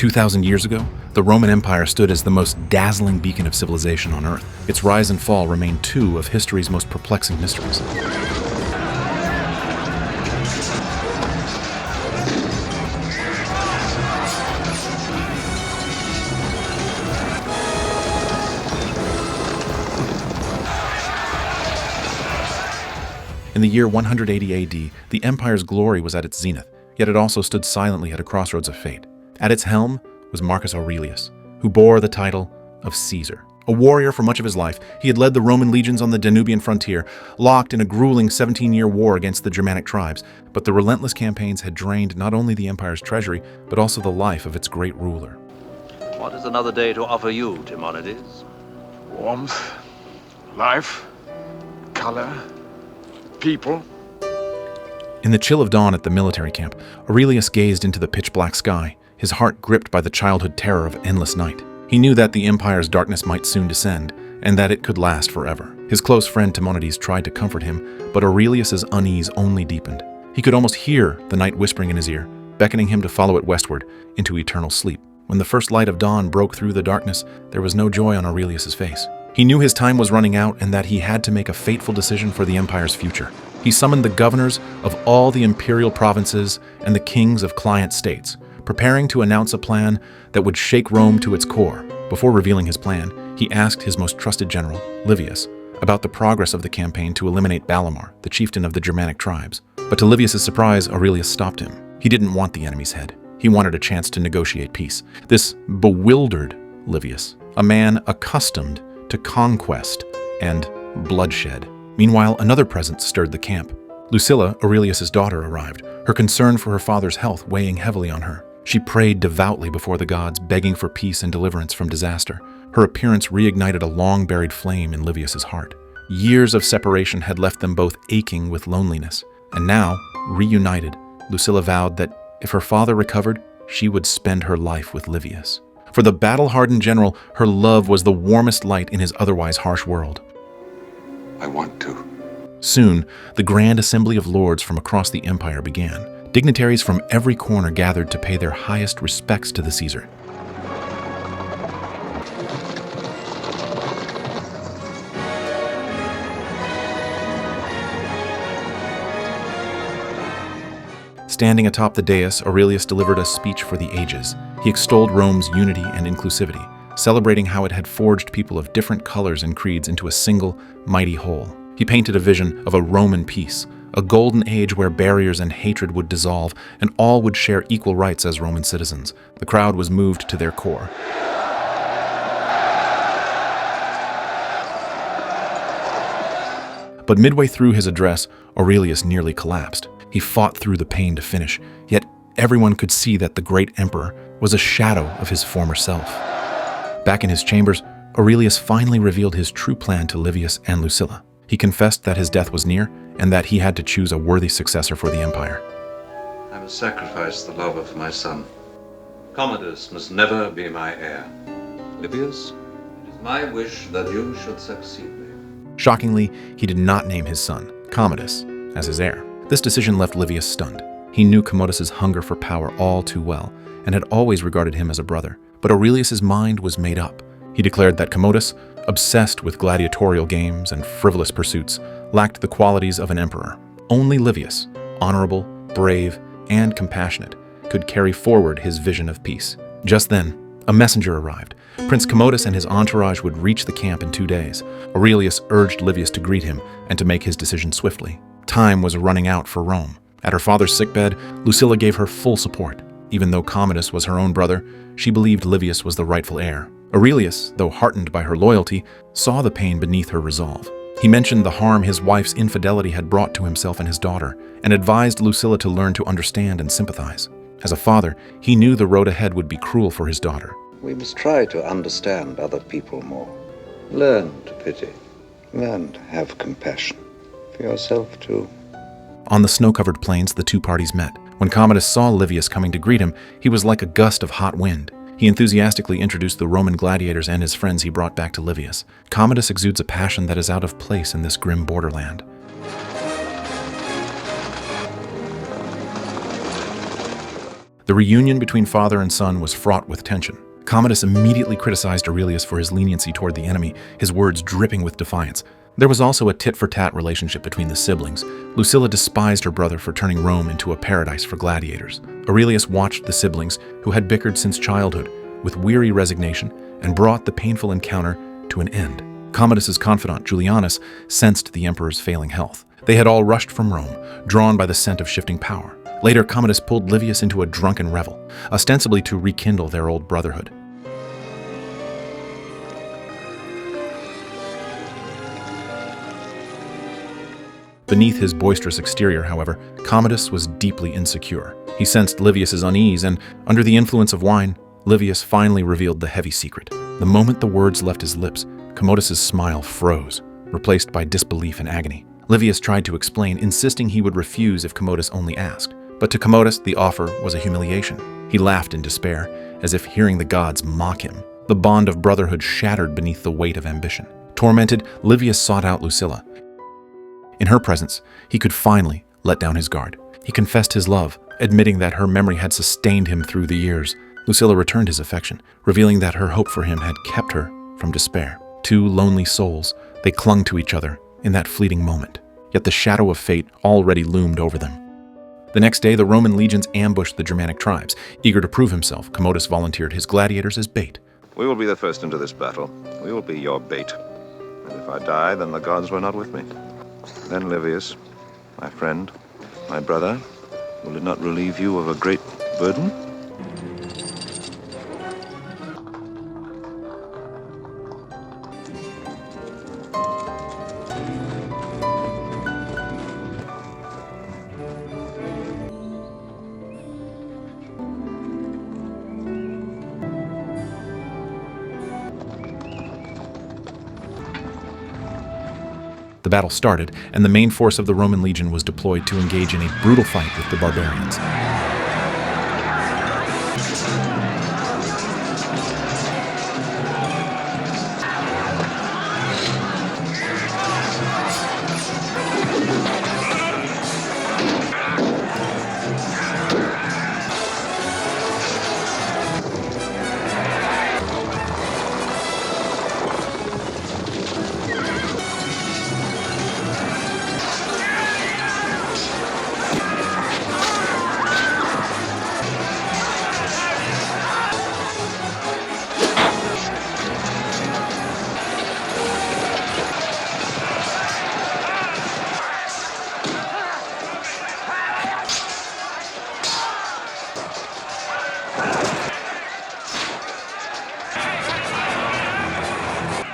2,000 years ago, the Roman Empire stood as the most dazzling beacon of civilization on Earth. Its rise and fall remain two of history's most perplexing mysteries. In the year 180 AD, the empire's glory was at its zenith, yet it also stood silently at a crossroads of fate. At its helm was Marcus Aurelius, who bore the title of Caesar. A warrior for much of his life, he had led the Roman legions on the Danubian frontier, locked in a grueling 17-year war against the Germanic tribes. But the relentless campaigns had drained not only the empire's treasury, but also the life of its great ruler. What is another day to offer you, Commodus? Warmth, life, color, people. In the chill of dawn at the military camp, Aurelius gazed into the pitch-black sky, his heart gripped by the childhood terror of endless night. He knew that the empire's darkness might soon descend, and that it could last forever. His close friend Commodus tried to comfort him, but Aurelius's unease only deepened. He could almost hear the night whispering in his ear, beckoning him to follow it westward into eternal sleep. When the first light of dawn broke through the darkness, there was no joy on Aurelius's face. He knew his time was running out and that he had to make a fateful decision for the empire's future. He summoned the governors of all the imperial provinces and the kings of client states, preparing to announce a plan that would shake Rome to its core. Before revealing his plan, he asked his most trusted general, Livius, about the progress of the campaign to eliminate Balamar, the chieftain of the Germanic tribes. But to Livius' surprise, Aurelius stopped him. He didn't want the enemy's head. He wanted a chance to negotiate peace. This bewildered Livius, a man accustomed to conquest and bloodshed. Meanwhile, another presence stirred the camp. Lucilla, Aurelius' daughter, arrived, her concern for her father's health weighing heavily on her. She prayed devoutly before the gods, begging for peace and deliverance from disaster. Her appearance reignited a long-buried flame in Livius' heart. Years of separation had left them both aching with loneliness, and now, reunited, Lucilla vowed that if her father recovered, she would spend her life with Livius. For the battle-hardened general, her love was the warmest light in his otherwise harsh world. I want to. Soon, the grand assembly of lords from across the empire began. Dignitaries from every corner gathered to pay their highest respects to the Caesar. Standing atop the dais, Aurelius delivered a speech for the ages. He extolled Rome's unity and inclusivity, celebrating how it had forged people of different colors and creeds into a single, mighty whole. He painted a vision of a Roman peace, a golden age where barriers and hatred would dissolve and all would share equal rights as Roman citizens. The crowd was moved to their core. But midway through his address, Aurelius nearly collapsed. He fought through the pain to finish, yet everyone could see that the great emperor was a shadow of his former self. Back in his chambers, Aurelius finally revealed his true plan to Livius and Lucilla. He confessed that his death was near and that he had to choose a worthy successor for the empire. I must sacrifice the love of my son. Commodus must never be my heir. Livius, it is my wish that you should succeed me. Shockingly, he did not name his son, Commodus, as his heir. This decision left Livius stunned. He knew Commodus's hunger for power all too well and had always regarded him as a brother. But Aurelius's mind was made up. He declared that Commodus, obsessed with gladiatorial games and frivolous pursuits, lacked the qualities of an emperor. Only Livius, honorable, brave, and compassionate, could carry forward his vision of peace. Just then, a messenger arrived. Prince Commodus and his entourage would reach the camp in 2 days. Aurelius urged Livius to greet him and to make his decision swiftly. Time was running out for Rome. At her father's sickbed, Lucilla gave her full support. Even though Commodus was her own brother, she believed Livius was the rightful heir. Aurelius, though heartened by her loyalty, saw the pain beneath her resolve. He mentioned the harm his wife's infidelity had brought to himself and his daughter, and advised Lucilla to learn to understand and sympathize. As a father, he knew the road ahead would be cruel for his daughter. We must try to understand other people more. Learn to pity. Learn to have compassion. For yourself, too. On the snow-covered plains, the two parties met. When Commodus saw Livius coming to greet him, he was like a gust of hot wind. He enthusiastically introduced the Roman gladiators and his friends he brought back to Livius. Commodus exudes a passion that is out of place in this grim borderland. The reunion between father and son was fraught with tension. Commodus immediately criticized Aurelius for his leniency toward the enemy, his words dripping with defiance. There was also a tit-for-tat relationship between the siblings. Lucilla despised her brother for turning Rome into a paradise for gladiators. Aurelius watched the siblings, who had bickered since childhood, with weary resignation and brought the painful encounter to an end. Commodus's confidant, Julianus, sensed the emperor's failing health. They had all rushed from Rome, drawn by the scent of shifting power. Later, Commodus pulled Livius into a drunken revel, ostensibly to rekindle their old brotherhood. Beneath his boisterous exterior, however, Commodus was deeply insecure. He sensed Livius's unease, and under the influence of wine, Livius finally revealed the heavy secret. The moment the words left his lips, Commodus's smile froze, replaced by disbelief and agony. Livius tried to explain, insisting he would refuse if Commodus only asked. But to Commodus, the offer was a humiliation. He laughed in despair, as if hearing the gods mock him. The bond of brotherhood shattered beneath the weight of ambition. Tormented, Livius sought out Lucilla. In her presence, he could finally let down his guard. He confessed his love, admitting that her memory had sustained him through the years. Lucilla returned his affection, revealing that her hope for him had kept her from despair. Two lonely souls, they clung to each other in that fleeting moment. Yet the shadow of fate already loomed over them. The next day, the Roman legions ambushed the Germanic tribes. Eager to prove himself, Commodus volunteered his gladiators as bait. We will be the first into this battle. We will be your bait. And if I die, then the gods were not with me. Then Livius, my friend, my brother, will it not relieve you of a great burden? The battle started, and the main force of the Roman legion was deployed to engage in a brutal fight with the barbarians.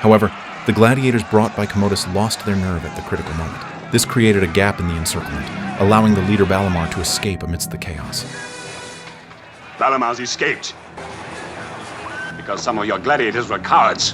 However, the gladiators brought by Commodus lost their nerve at the critical moment. This created a gap in the encirclement, allowing the leader Balamar to escape amidst the chaos. Valamar's escaped because some of your gladiators were cowards.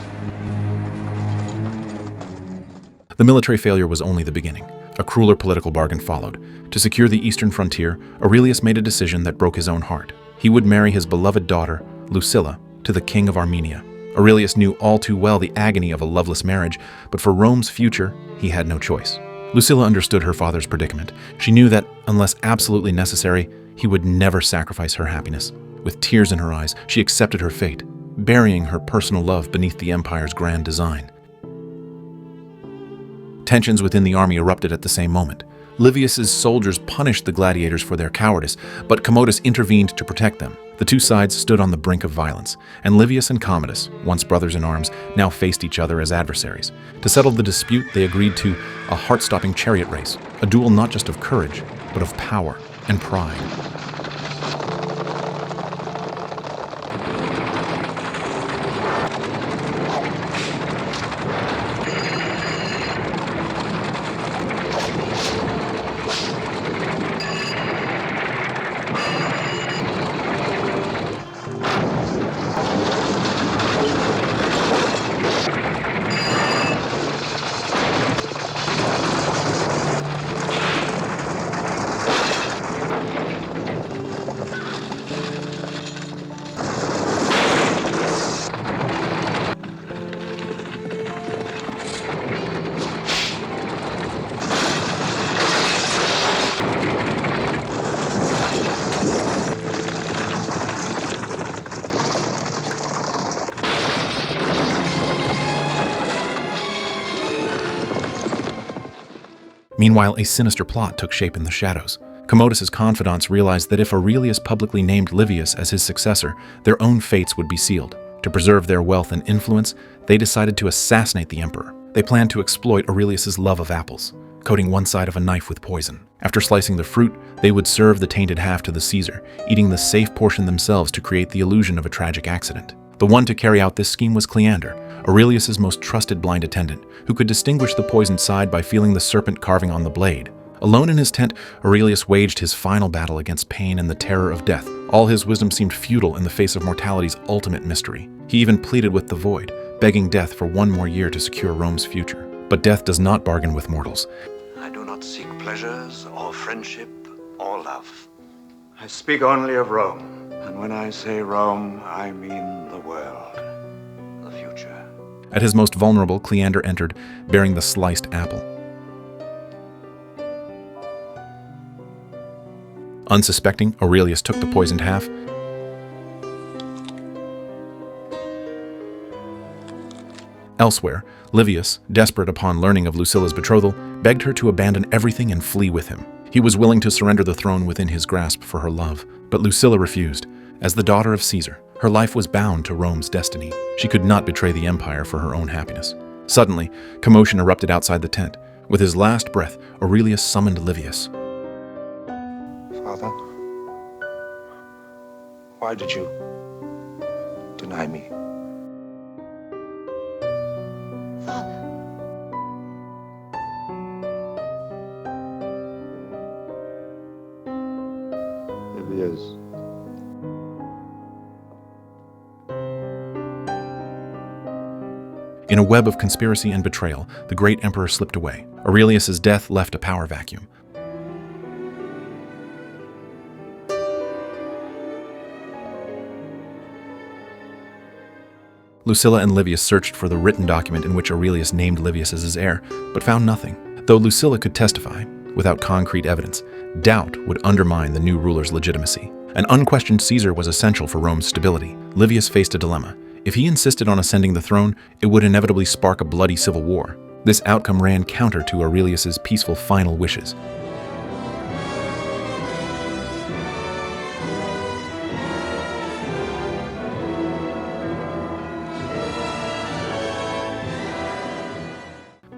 The military failure was only the beginning. A crueler political bargain followed. To secure the eastern frontier, Aurelius made a decision that broke his own heart. He would marry his beloved daughter, Lucilla, to the king of Armenia. Aurelius knew all too well the agony of a loveless marriage, but for Rome's future, he had no choice. Lucilla understood her father's predicament. She knew that, unless absolutely necessary, he would never sacrifice her happiness. With tears in her eyes, she accepted her fate, burying her personal love beneath the empire's grand design. Tensions within the army erupted at the same moment. Livius's soldiers punished the gladiators for their cowardice, but Commodus intervened to protect them. The two sides stood on the brink of violence, and Livius and Commodus, once brothers in arms, now faced each other as adversaries. To settle the dispute, they agreed to a heart-stopping chariot race, a duel not just of courage, but of power and pride. Meanwhile, a sinister plot took shape in the shadows. Commodus's confidants realized that if Aurelius publicly named Livius as his successor, their own fates would be sealed. To preserve their wealth and influence, they decided to assassinate the emperor. They planned to exploit Aurelius's love of apples, coating one side of a knife with poison. After slicing the fruit, they would serve the tainted half to the Caesar, eating the safe portion themselves to create the illusion of a tragic accident. The one to carry out this scheme was Cleander, Aurelius's most trusted blind attendant, who could distinguish the poisoned side by feeling the serpent carving on the blade. Alone in his tent, Aurelius waged his final battle against pain and the terror of death. All his wisdom seemed futile in the face of mortality's ultimate mystery. He even pleaded with the void, begging death for one more year to secure Rome's future. But death does not bargain with mortals. I do not seek pleasures or friendship or love. I speak only of Rome. And when I say Rome, I mean the world, the future. At his most vulnerable, Cleander entered, bearing the sliced apple. Unsuspecting, Aurelius took the poisoned half. Elsewhere, Livius, desperate upon learning of Lucilla's betrothal, begged her to abandon everything and flee with him. He was willing to surrender the throne within his grasp for her love, but Lucilla refused. As the daughter of Caesar, her life was bound to Rome's destiny. She could not betray the empire for her own happiness. Suddenly, commotion erupted outside the tent. With his last breath, Aurelius summoned Livius. Father, why did you deny me? Livius. In a web of conspiracy and betrayal, the great emperor slipped away. Aurelius's death left a power vacuum. Lucilla and Livius searched for the written document in which Aurelius named Livius as his heir, but found nothing. Though Lucilla could testify, without concrete evidence, doubt would undermine the new ruler's legitimacy. An unquestioned Caesar was essential for Rome's stability. Livius faced a dilemma. If he insisted on ascending the throne, it would inevitably spark a bloody civil war. This outcome ran counter to Aurelius's peaceful final wishes.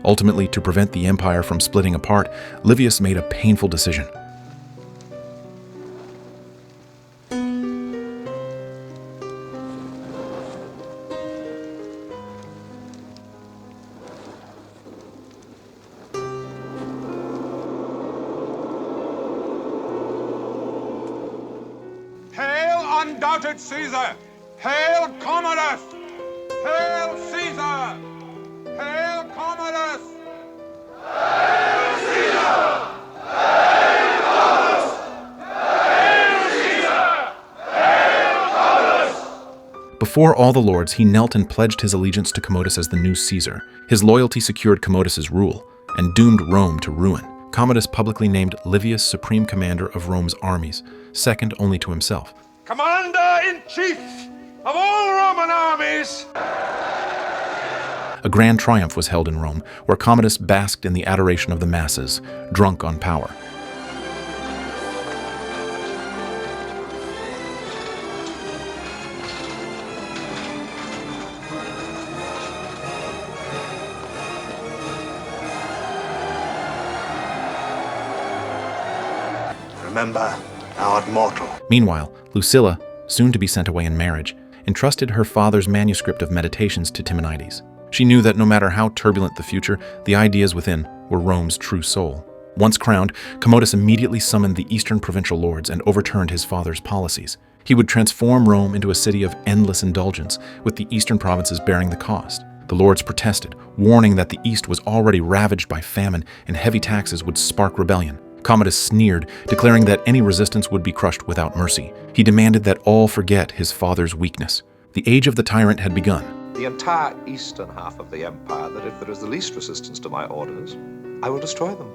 Ultimately, to prevent the empire from splitting apart, Livius made a painful decision. Hail, undoubted Caesar! Hail, Commodus! Hail, Caesar! Hail, Commodus! Hail, Caesar! Hail, Commodus! Hail, Caesar! Hail, Commodus! Before all the lords, he knelt and pledged his allegiance to Commodus as the new Caesar. His loyalty secured Commodus's rule and doomed Rome to ruin. Commodus publicly named Livius supreme commander of Rome's armies, second only to himself. Commander-in-Chief of all Roman armies! A grand triumph was held in Rome, where Commodus basked in the adoration of the masses, drunk on power. Remember, thou art mortal. Meanwhile, Lucilla, soon to be sent away in marriage, entrusted her father's manuscript of meditations to Timonides. She knew that no matter how turbulent the future, the ideas within were Rome's true soul. Once crowned, Commodus immediately summoned the eastern provincial lords and overturned his father's policies. He would transform Rome into a city of endless indulgence, with the eastern provinces bearing the cost. The lords protested, warning that the east was already ravaged by famine and heavy taxes would spark rebellion. Commodus sneered, declaring that any resistance would be crushed without mercy. He demanded that all forget his father's weakness. The age of the tyrant had begun. The entire eastern half of the empire, that if there is the least resistance to my orders, I will destroy them.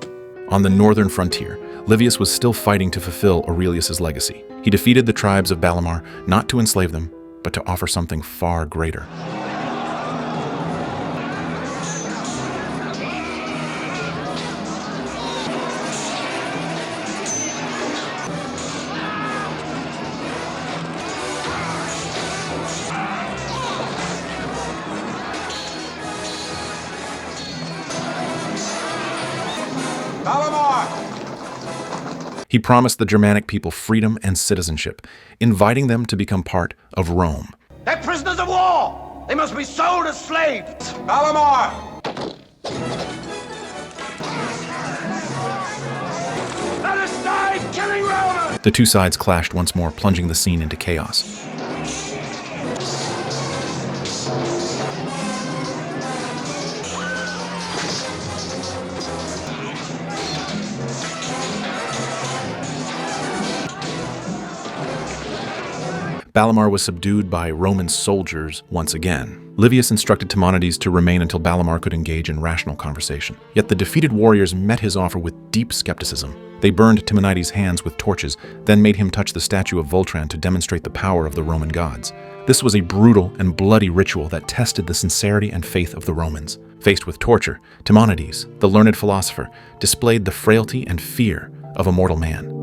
On the northern frontier, Livius was still fighting to fulfill Aurelius's legacy. He defeated the tribes of Balamar, not to enslave them, but to offer something far greater. Valamar! He promised the Germanic people freedom and citizenship, inviting them to become part of Rome. They're prisoners of war! They must be sold as slaves! Valamar! Let us die killing Romans! The two sides clashed once more, plunging the scene into chaos. Balamar was subdued by Roman soldiers once again. Livius instructed Timonedes to remain until Balamar could engage in rational conversation. Yet the defeated warriors met his offer with deep skepticism. They burned Timonedes' hands with torches, then made him touch the statue of Voltran to demonstrate the power of the Roman gods. This was a brutal and bloody ritual that tested the sincerity and faith of the Romans. Faced with torture, Timonedes, the learned philosopher, displayed the frailty and fear of a mortal man.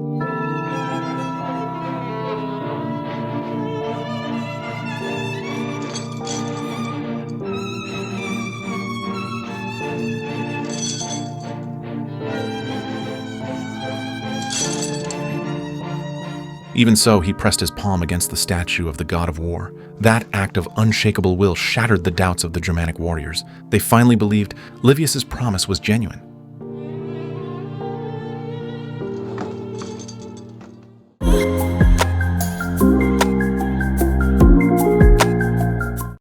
Even so, he pressed his palm against the statue of the god of war. That act of unshakable will shattered the doubts of the Germanic warriors. They finally believed Livius's promise was genuine.